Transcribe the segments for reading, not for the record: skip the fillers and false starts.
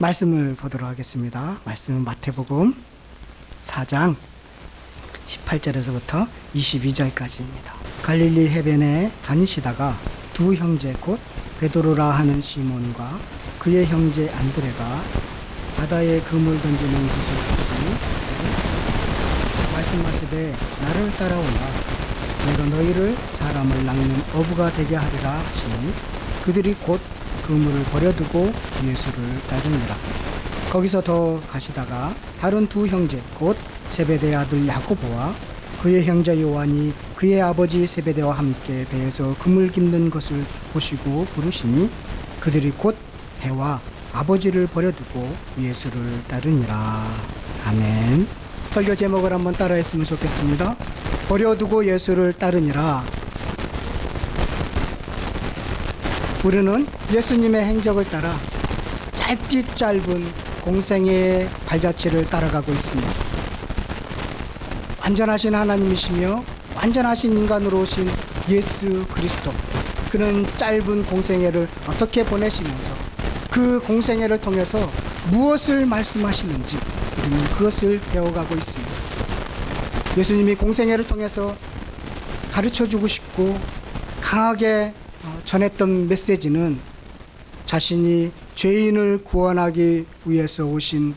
말씀을 보도록 하겠습니다. 말씀은 마태복음 4장 18절에서부터 22절까지입니다. 갈릴리 해변에 다니시다가 두 형제 곧 베드로라 하는 시몬과 그의 형제 안드레가 바다에 그물 던지는 것을 보시니 말씀하시되 나를 따라오라 내가 너희를 사람을 낚는 어부가 되게 하리라 하시니 그들이 곧 그물을 버려두고 예수를 따르니라. 거기서 더 가시다가 다른 두 형제 곧 세베대 아들 야고보와 그의 형제 요한이 그의 아버지 세베대와 함께 배에서 그물 깁는 것을 보시고 부르시니 그들이 곧 배와 아버지를 버려두고 예수를 따르니라. 아멘. 설교 제목을 한번 따라했으면 좋겠습니다. 버려두고 예수를 따르니라. 우리는 예수님의 행적을 따라 짧디 짧은 공생의 발자취를 따라가고 있습니다. 완전하신 하나님이시며 완전하신 인간으로 오신 예수 그리스도, 그는 짧은 공생애를 어떻게 보내시면서 그 공생애를 통해서 무엇을 말씀하시는지 우리는 그것을 배워가고 있습니다. 예수님이 공생애를 통해서 가르쳐주고 싶고 강하게 전했던 메시지는 자신이 죄인을 구원하기 위해서 오신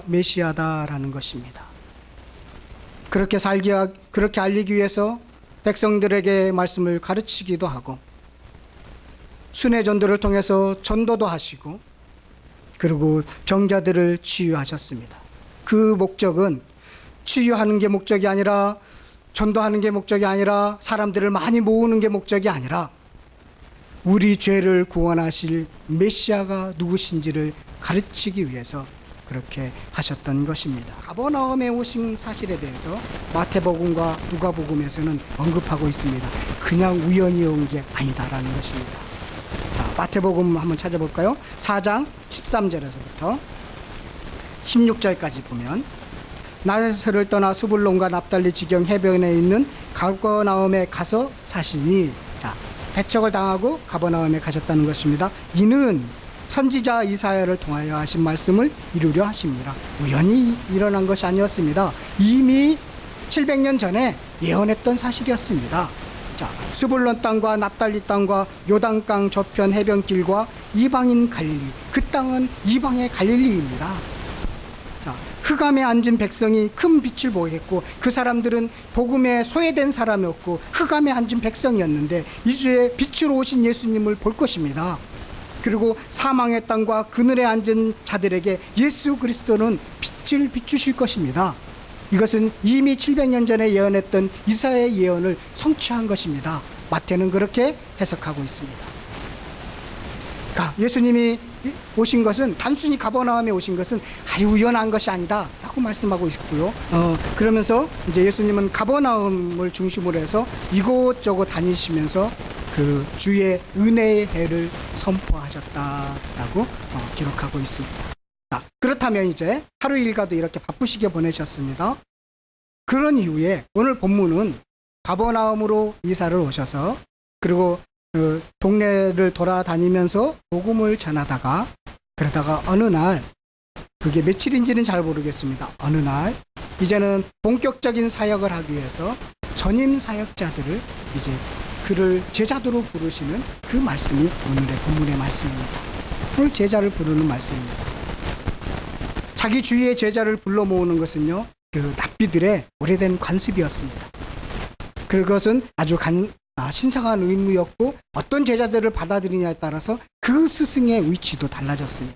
메시아다라는 것입니다. 그렇게 알리기 위해서 백성들에게 말씀을 가르치기도 하고 순회 전도를 통해서 전도도 하시고 그리고 병자들을 치유하셨습니다. 그 목적은 치유하는 게 목적이 아니라 전도하는 게 목적이 아니라 사람들을 많이 모으는 게 목적이 아니라 우리 죄를 구원하실 메시아가 누구신지를 가르치기 위해서 그렇게 하셨던 것입니다. 가버나움에 오신 사실에 대해서 마태복음과 누가복음에서는 언급하고 있습니다. 그냥 우연히 온 게 아니다라는 것입니다. 마태복음 한번 찾아볼까요? 4장 13절에서부터 16절까지 보면 나사렛을 떠나 수불론과 납달리 지경 해변에 있는 가버나움에 가서 사시니, 배척을 당하고 가버나움에 가셨다는 것입니다. 이는 선지자 이사야를 통하여 하신 말씀을 이루려 하십니다. 우연히 일어난 것이 아니었습니다. 이미 700년 전에 예언했던 사실이었습니다. 수불론 땅과 납달리 땅과 요단강 저편 해변길과 이방인 갈릴리, 그 땅은 이방의 갈릴리입니다. 흑암에 앉은 백성이 큰 빛을 보였고 그 사람들은 복음에 소외된 사람이었고 흑암에 앉은 백성이었는데 이주에 빛으로 오신 예수님을 볼 것입니다. 그리고 사망의 땅과 그늘에 앉은 자들에게 예수 그리스도는 빛을 비추실 것입니다. 이것은 이미 700년 전에 예언했던 이사야의 예언을 성취한 것입니다. 마태는 그렇게 해석하고 있습니다. 예수님이 오신 것은 단순히 가버나움에 오신 것은 아주 우연한 것이 아니다 라고 말씀하고 있고요. 그러면서 이제 예수님은 가버나움을 중심으로 해서 이곳저곳 다니시면서 그 주의 은혜의 해를 선포하셨다라고 기록하고 있습니다. 그렇다면 이제 하루 일과도 이렇게 바쁘시게 보내셨습니다. 그런 이후에 오늘 본문은 가버나움으로 이사를 오셔서 그리고 그 동네를 돌아다니면서 복음을 전하다가 그러다가 어느 날, 그게 며칠인지는 잘 모르겠습니다. 어느 날 이제는 본격적인 사역을 하기 위해서 전임 사역자들을 이제 그를 제자도로 부르시는 그 말씀이 오늘의 본문의 말씀입니다. 오늘 제자를 부르는 말씀입니다. 자기 주위의 제자를 불러 모으는 것은요, 그 납비들의 오래된 관습이었습니다. 그것은 아주 신성한 의무였고 어떤 제자들을 받아들이냐에 따라서 그 스승의 위치도 달라졌습니다.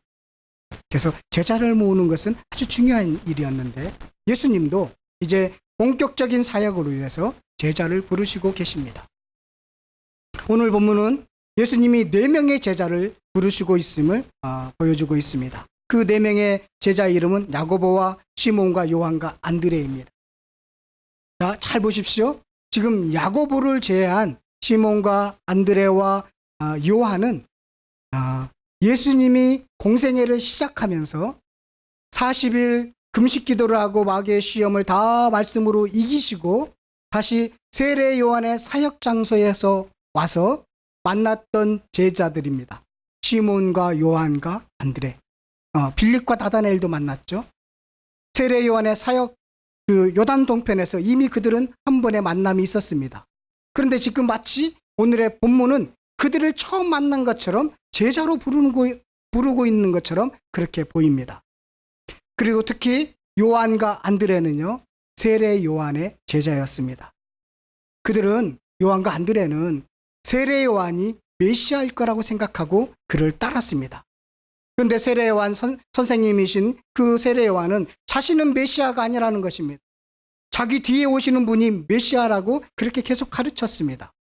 그래서 제자를 모으는 것은 아주 중요한 일이었는데 예수님도 이제 본격적인 사역으로 위해서 제자를 부르시고 계십니다. 오늘 본문은 예수님이 4명의 제자를 부르시고 있음을 보여주고 있습니다. 그 4명의 제자 이름은 야고보와 시몬과 요한과 안드레입니다. 자, 잘 보십시오. 지금 야고보를 제외한 시몬과 안드레와 요한은 예수님이 공생애를 시작하면서 40일 금식 기도를 하고 마귀의 시험을 다 말씀으로 이기시고 다시 세례 요한의 사역 장소에서 와서 만났던 제자들입니다. 시몬과 요한과 안드레. 빌립과 나다나엘도 만났죠. 세례 요한의 사역 그 요단 동편에서 이미 그들은 한 번의 만남이 있었습니다. 그런데 지금 마치 오늘의 본문은 그들을 처음 만난 것처럼 제자로 부르고 있는 것처럼 그렇게 보입니다. 그리고 특히 요한과 안드레는요, 세례 요한의 제자였습니다. 그들은 요한과 안드레는 세례 요한이 메시아일 거라고 생각하고 그를 따랐습니다. 그런데 세례 요한 선생님이신 그 세례 요한은 자신은 메시아가 아니라는 것입니다. 자기 뒤에 오시는 분이 메시아라고 그렇게 계속 가르쳤습니다.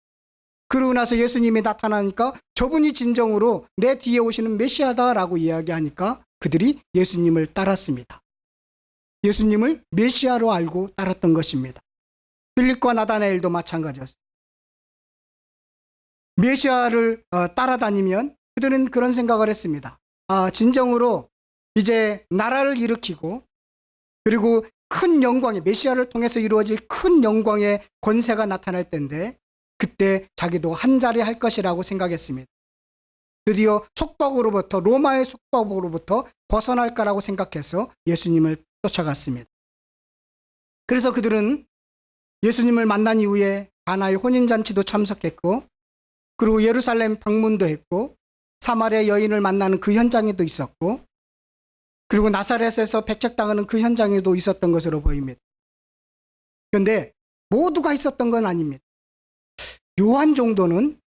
그러고 나서 예수님이 나타나니까 저분이 진정으로 내 뒤에 오시는 메시아다라고 이야기하니까 그들이 예수님을 따랐습니다. 예수님을 메시아로 알고 따랐던 것입니다. 빌립과 나다나엘도 마찬가지였습니다. 메시아를 따라다니면 그들은 그런 생각을 했습니다. 진정으로 이제 나라를 일으키고 그리고 큰 영광의 메시아를 통해서 이루어질 큰 영광의 권세가 나타날 때인데 그때 자기도 한 자리 할 것이라고 생각했습니다. 드디어 속박으로부터 로마의 속박으로부터 벗어날 거라고 생각해서 예수님을 쫓아갔습니다. 그래서 그들은 예수님을 만난 이후에 가나의 혼인잔치도 참석했고 그리고 예루살렘 방문도 했고 사마리아 여인을 만나는 그 현장에도 있었고 그리고 나사렛에서 백책당하는 그 현장에도 있었던 것으로 보입니다. 그런데 모두가 있었던 건 아닙니다. 요한 정도는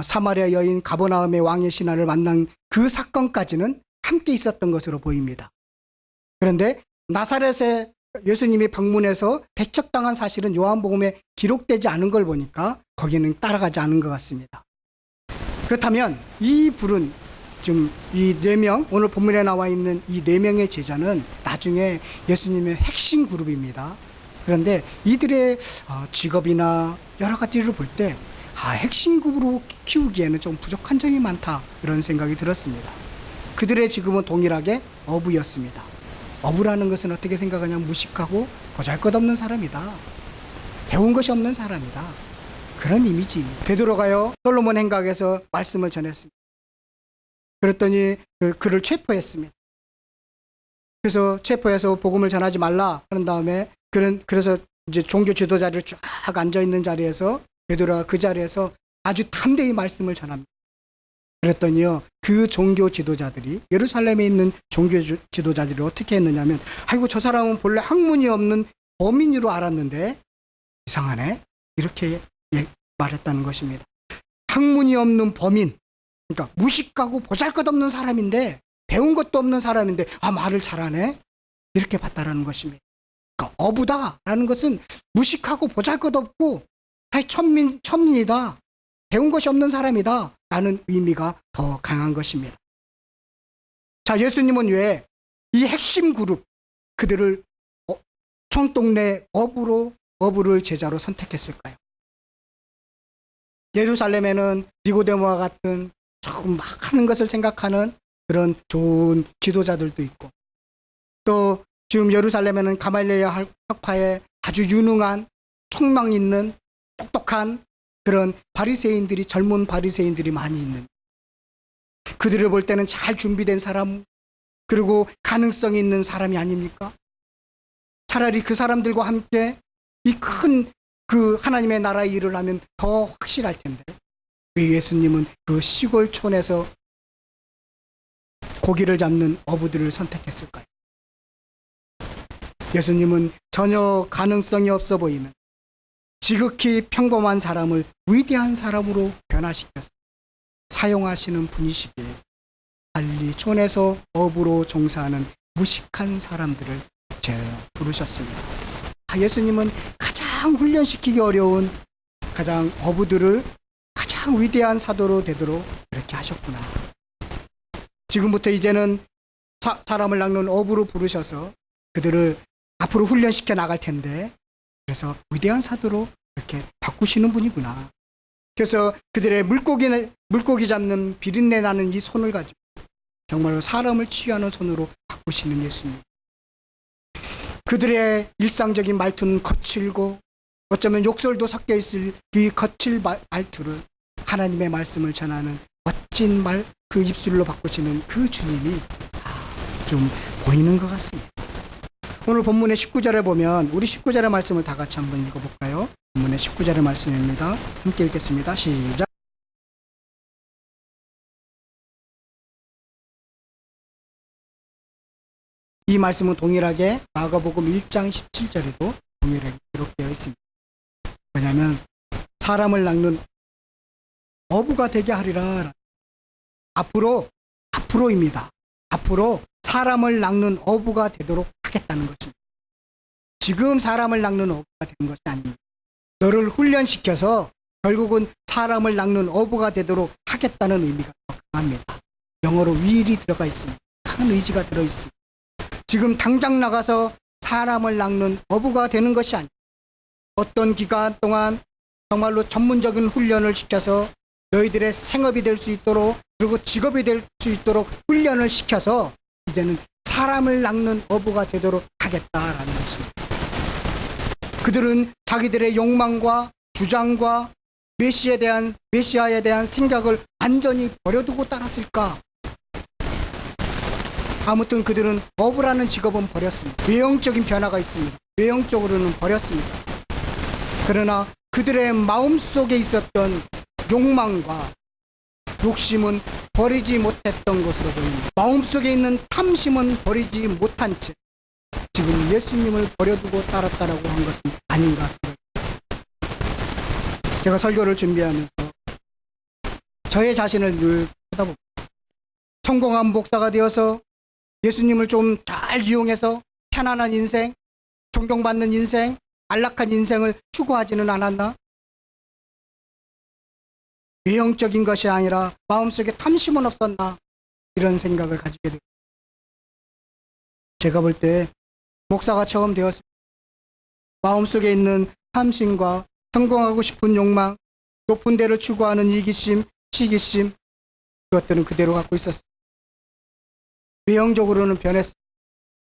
사마리아 여인 가버나움의 왕의 신하를 만난 그 사건까지는 함께 있었던 것으로 보입니다. 그런데 나사렛에 예수님이 방문해서 백척당한 사실은 요한복음에 기록되지 않은 걸 보니까 거기는 따라가지 않은 것 같습니다. 그렇다면 이 불은 지금 이 4명, 오늘 본문에 나와 있는 이 4명의 제자는 나중에 예수님의 핵심 그룹입니다. 그런데 이들의 직업이나 여러 가지를 볼 때 핵심 그룹으로 키우기에는 좀 부족한 점이 많다 이런 생각이 들었습니다. 그들의 직업은 동일하게 어부였습니다. 어부라는 것은 어떻게 생각하냐면 무식하고 보잘것없는 사람이다. 배운 것이 없는 사람이다. 그런 이미지입니다. 베드로가요 솔로몬 행각에서 말씀을 전했습니다. 그랬더니 그를 체포했습니다. 그래서 체포해서 복음을 전하지 말라 하는 다음에 그래서 이제 종교 지도자들 쫙 앉아 있는 자리에서 베드로가 그 자리에서 아주 담대히 말씀을 전합니다. 그랬더니요 그 종교 지도자들이 예루살렘에 있는 종교 지도자들이 어떻게 했느냐면 아이고 저 사람은 본래 학문이 없는 범인으로 알았는데 이상하네 이렇게 말했다는 것입니다. 학문이 없는 범인, 그러니까 무식하고 보잘것없는 사람인데 배운 것도 없는 사람인데 말을 잘하네 이렇게 봤다라는 것입니다. 그러니까 어부다라는 것은 무식하고 보잘것없고 천민이다, 배운 것이 없는 사람이다 라는 의미가 더 강한 것입니다. 자, 예수님은 왜 이 핵심 그룹 그들을 총동네 어부를 제자로 선택했을까요? 예루살렘에는 니고데모와 같은 조금 막 하는 것을 생각하는 그런 좋은 지도자들도 있고 또 지금 예루살렘에는 가말리엘 학파에 아주 유능한 총망 있는 똑똑한 그런 바리새인들이 젊은 바리새인들이 많이 있는 그들을 볼 때는 잘 준비된 사람 그리고 가능성이 있는 사람이 아닙니까? 차라리 그 사람들과 함께 이 큰 그 하나님의 나라의 일을 하면 더 확실할 텐데 왜 예수님은 그 시골촌에서 고기를 잡는 어부들을 선택했을까요? 예수님은 전혀 가능성이 없어 보이는 지극히 평범한 사람을 위대한 사람으로 변화시켜서 사용하시는 분이시기에 달리 촌에서 어부로 종사하는 무식한 사람들을 부르셨습니다. 예수님은 가장 훈련시키기 어려운 가장 어부들을 가장 위대한 사도로 되도록 그렇게 하셨구나. 지금부터 이제는 사람을 낚는 어부로 부르셔서 그들을 앞으로 훈련시켜 나갈 텐데 그래서 위대한 사도로 이렇게 바꾸시는 분이구나. 그래서 그들의 물고기 잡는 비린내 나는 이 손을 가지고 정말로 사람을 치유하는 손으로 바꾸시는 예수님. 그들의 일상적인 말투는 거칠고 어쩌면 욕설도 섞여 있을 이 거칠 말투를 하나님의 말씀을 전하는 멋진 말, 그 입술로 바꾸시는 그 주님이 좀 보이는 것 같습니다. 오늘 본문의 19절에 보면 우리 19절의 말씀을 다 같이 한번 읽어볼까요? 본문의 19절의 말씀입니다. 함께 읽겠습니다. 시작. 이 말씀은 동일하게 마가복음 1장 17절에도 동일하게 기록되어 있습니다. 왜냐하면 사람을 낚는 어부가 되게 하리라. 앞으로입니다. 앞으로 사람을 낚는 어부가 되도록 하겠다는 것입니다. 지금 사람을 낚는 어부가 되는 것이 아닙니다. 너를 훈련시켜서 결국은 사람을 낚는 어부가 되도록 하겠다는 의미가 더 강합니다. 영어로 will이 들어가 있습니다. 큰 의지가 들어있습니다. 지금 당장 나가서 사람을 낚는 어부가 되는 것이 아닙니다. 어떤 기간 동안 정말로 전문적인 훈련을 시켜서 너희들의 생업이 될 수 있도록 그리고 직업이 될 수 있도록 훈련을 시켜서 이제는 사람을 낚는 어부가 되도록 하겠다라는 것입니다. 그들은 자기들의 욕망과 주장과 메시아에 대한 생각을 완전히 버려두고 따랐을까? 아무튼 그들은 어부라는 직업은 버렸습니다. 외형적인 변화가 있습니다. 외형적으로는 버렸습니다. 그러나 그들의 마음속에 있었던 욕망과 욕심은 버리지 못했던 것으로 보입니다. 마음속에 있는 탐심은 버리지 못한 채 지금 예수님을 버려두고 따랐다라고 한 것은 아닌가 생각합니다. 제가 설교를 준비하면서 저의 자신을 늘 쳐다봅니다. 성공한 목사가 되어서 예수님을 좀 잘 이용해서 편안한 인생, 존경받는 인생, 안락한 인생을 추구하지는 않았나? 외형적인 것이 아니라 마음속에 탐심은 없었나? 이런 생각을 가지게 됩니다. 제가 볼 때 목사가 처음 되었을 때 마음속에 있는 탐심과 성공하고 싶은 욕망, 높은 데를 추구하는 이기심, 시기심, 그것들은 그대로 갖고 있었습니다. 외형적으로는 변했습니다.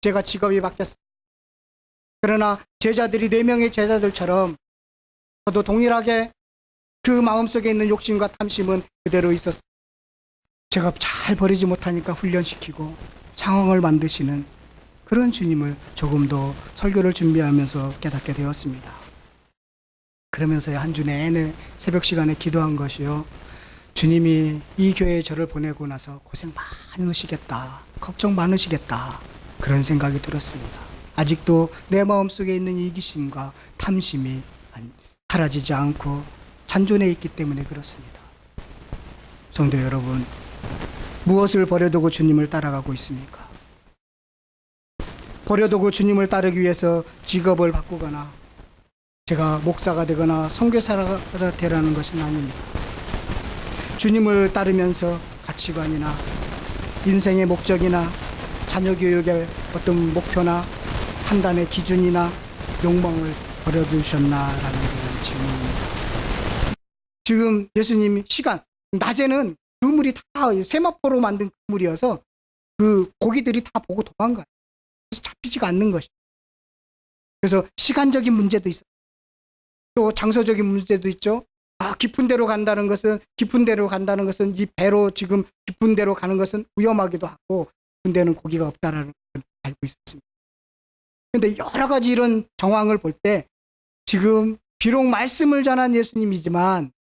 제가 직업이 바뀌었습니다. 그러나 제자들이 4명의 제자들처럼 저도 동일하게 그 마음속에 있는 욕심과 탐심은 그대로 있었습니다. 제가 잘 버리지 못하니까 훈련시키고 상황을 만드시는 그런 주님을 조금 더 설교를 준비하면서 깨닫게 되었습니다. 그러면서 한 주 내내 새벽 시간에 기도한 것이요. 주님이 이 교회에 저를 보내고 나서 고생 많으시겠다. 걱정 많으시겠다. 그런 생각이 들었습니다. 아직도 내 마음속에 있는 이기심과 탐심이 사라지지 않고 잔존해 있기 때문에 그렇습니다. 성도 여러분, 무엇을 버려두고 주님을 따라가고 있습니까? 버려두고 주님을 따르기 위해서 직업을 바꾸거나 제가 목사가 되거나 선교사가 되라는 것은 아닙니다. 주님을 따르면서 가치관이나 인생의 목적이나 자녀 교육의 어떤 목표나 판단의 기준이나 욕망을 버려두셨나라는 그런 질문입니다. 지금 예수님 시간, 낮에는 그물이 다 세마포로 만든 그물이어서 그 고기들이 다 보고 도망가요. 그래서 잡히지가 않는 것이죠. 그래서 시간적인 문제도 있어요. 또 장소적인 문제도 있죠. 깊은 데로 간다는 것은 이 배로 지금 깊은 데로 가는 것은 위험하기도 하고 깊은 데는 고기가 없다라는 걸 알고 있었습니다. 그런데 여러 가지 이런 정황을 볼 때 지금 비록 말씀을 전한 예수님이지만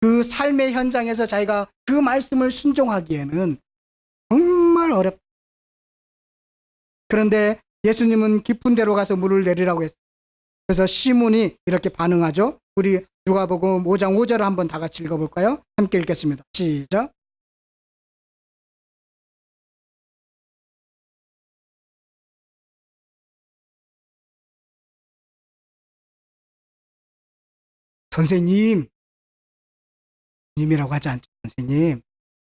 그 삶의 현장에서 자기가 그 말씀을 순종하기에는 정말 어렵다. 그런데 예수님은 깊은 데로 가서 물을 내리라고 했어요. 그래서 시몬이 이렇게 반응하죠. 우리 누가복음 5장 5절을 한번 다 같이 읽어볼까요? 함께 읽겠습니다. 시작. 선생님, 님이라고 하지 않죠. 선생님,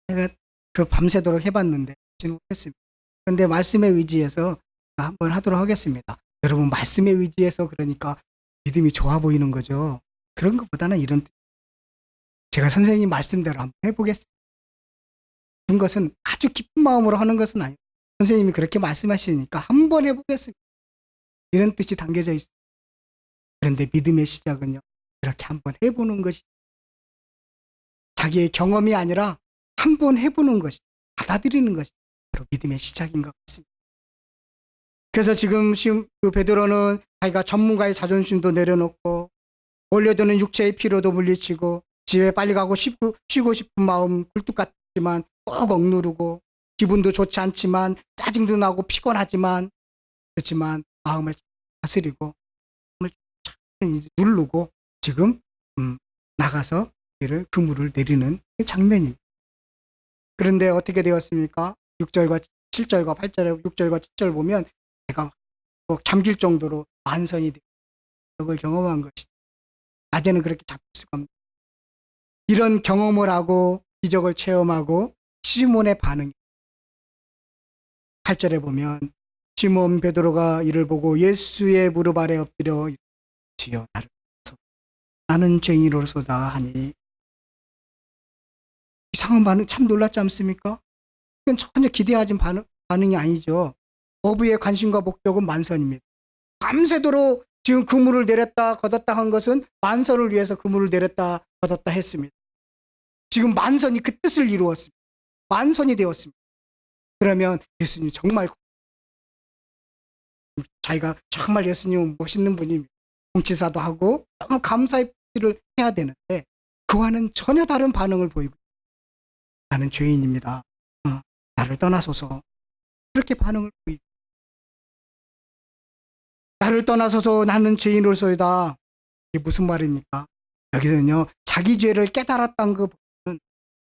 제가 그 밤새도록 해봤는데 지는 못했습니다. 그런데 말씀에 의지해서 한번 하도록 하겠습니다. 여러분, 말씀에 의지해서 그러니까 믿음이 좋아 보이는 거죠. 그런 것보다는 이런 제가 선생님 말씀대로 한번 해보겠습니다. 그런 것은 아주 기쁜 마음으로 하는 것은 아니에요. 선생님이 그렇게 말씀하시니까 한번 해보겠습니다. 이런 뜻이 담겨져 있어요. 그런데 믿음의 시작은요, 그렇게 한번 해보는 것이 자기의 경험이 아니라 한번 해보는 것이, 받아들이는 것이 바로 믿음의 시작인 것 같습니다. 그래서 지금 그 베드로는 자기가 전문가의 자존심도 내려놓고 몰려드는 육체의 피로도 물리치고 집에 빨리 가고 쉬고 싶은 마음 굴뚝 같지만 꼭 억누르고 기분도 좋지 않지만 짜증도 나고 피곤하지만 그렇지만 마음을 다스리고 마음을 누르고 지금 나가서 그물을 내리는 장면입니다. 그런데 어떻게 되었습니까? 6절과 7절과 8절에 6절과 7절 보면 내가 꼭 잠길 정도로 만선이 되고 그걸 경험한 것이 낮에는 그렇게 잡힐 수가 없습니다. 이런 경험을 하고 기적을 체험하고 시몬의 반응이 8절에 보면 시몬 베드로가 이를 보고 예수의 무릎 아래 엎드려 주여 나는 죄인으로소다 하니 이상한 반응 참 놀랐지 않습니까? 이건 전혀 기대하진 반응이 아니죠. 어부의 관심과 목적은 만선입니다. 밤새도록 지금 그물을 내렸다 걷었다 한 것은 만선을 위해서 그물을 내렸다 걷었다 했습니다. 지금 만선이 그 뜻을 이루었습니다. 만선이 되었습니다. 그러면 예수님 정말 자기가 정말 예수님은 멋있는 분입니다. 통치사도 하고 너무 감사의 표시를 해야 되는데 그와는 전혀 다른 반응을 보이고 나는 죄인입니다. 나를 떠나소서 그렇게 반응을 보이고 나를 떠나소서 나는 죄인으로서이다. 이게 무슨 말입니까? 여기서는요 자기 죄를 깨달았다는 것보다는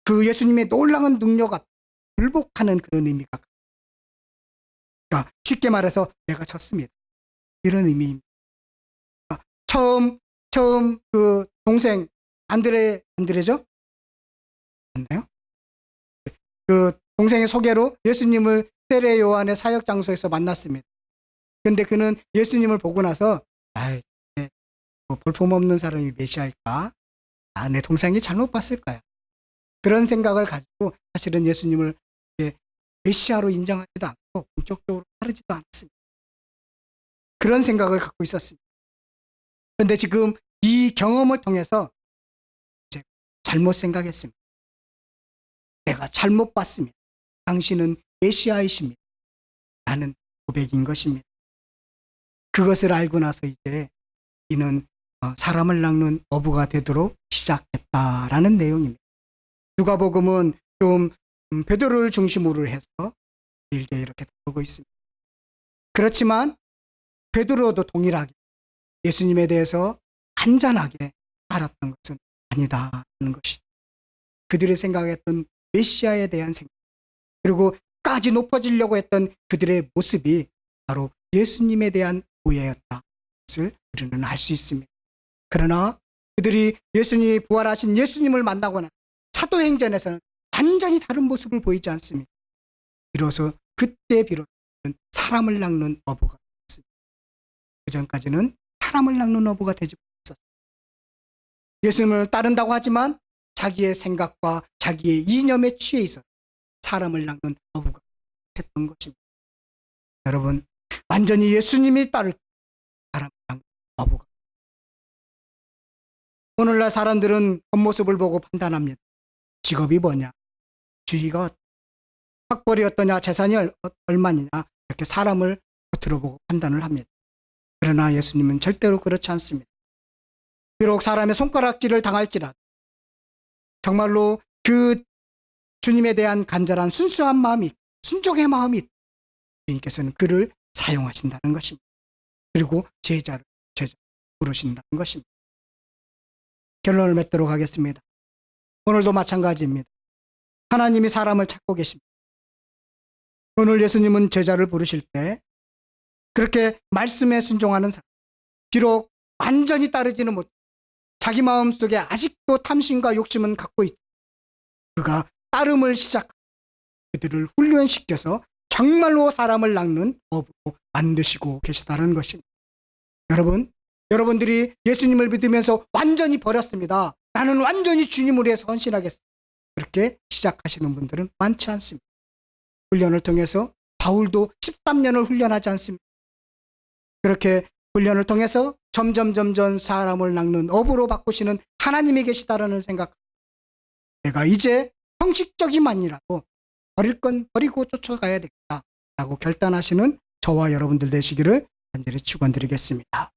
그 예수님의 놀라운 능력 앞에 불복하는 그런 의미가 그러니까 쉽게 말해서 내가 졌습니다. 이런 의미입니다. 처음 그 동생 안드레죠? 맞나요? 그 동생의 소개로 예수님을 세례 요한의 사역 장소에서 만났습니다. 근데 그는 예수님을 보고 나서 뭐 볼품없는 사람이 메시아일까? 내 동생이 잘못 봤을 거야. 그런 생각을 가지고 사실은 예수님을 메시아로 인정하지도 않고 본격적으로 따르지도 않았습니다. 그런 생각을 갖고 있었습니다. 그런데 지금 이 경험을 통해서 이제 잘못 생각했습니다. 내가 잘못 봤습니다. 당신은 메시아이십니다. 라는 고백인 것입니다. 그것을 알고 나서 이제 이는 사람을 낚는 어부가 되도록 시작했다라는 내용입니다. 누가복음은 좀 베드로를 중심으로 해서 길게 이렇게 다루고 있습니다. 그렇지만 베드로도 동일하게 예수님에 대해서 안전하게 알았던 것은 아니다는 것이죠. 그들이 생각했던 메시아에 대한 생각 그리고 까지 높아지려고 했던 그들의 모습이 바로 예수님에 대한 오해였다. 것을 우리는 알 수 있습니다. 그러나 그들이 예수님이 부활하신 예수님을 만나거나 사도행전에서는 완전히 다른 모습을 보이지 않습니다. 비로소 그때 비로소 사람을 낚는 어부가 되었습니다. 그전까지는 사람을 낚는 어부가 되지 못했었습니다. 예수님을 따른다고 하지만 자기의 생각과 자기의 이념에 취해 있어 사람을 낚는 어부가 됐던 것입니다. 여러분 완전히 예수님이 따를 사람을 낚는 어부가 오늘날 사람들은 겉모습을 보고 판단합니다. 직업이 뭐냐, 주의가 학벌이 어떠냐, 재산이 얼마냐 이렇게 사람을 겉으로 보고 판단을 합니다. 그러나 예수님은 절대로 그렇지 않습니다. 비록 사람의 손가락질을 당할지라도 정말로 그 주님에 대한 간절한 순수한 마음이 순종의 마음이 주님께서는 그를 사용하신다는 것입니다. 그리고 제자를 부르신다는 것입니다. 결론을 맺도록 하겠습니다. 오늘도 마찬가지입니다. 하나님이 사람을 찾고 계십니다. 오늘 예수님은 제자를 부르실 때 그렇게 말씀에 순종하는 사람, 비록 완전히 따르지는 못, 자기 마음속에 아직도 탐심과 욕심은 갖고 있다. 그가 따름을 시작하고 그들을 훈련시켜서 정말로 사람을 낚는 어부로 만드시고 계시다는 것입니다. 여러분들이 예수님을 믿으면서 완전히 버렸습니다. 나는 완전히 주님을 위해서 헌신하겠습니다. 그렇게 시작하시는 분들은 많지 않습니다. 훈련을 통해서 바울도 13년을 훈련하지 않습니다. 그렇게 훈련을 통해서 점점 사람을 낚는 어부로 바꾸시는 하나님이 계시다라는 생각. 내가 이제 형식적이만이라도 버릴 건 버리고 쫓아가야 되겠다라고 결단하시는 저와 여러분들 되시기를 간절히 축원드리겠습니다.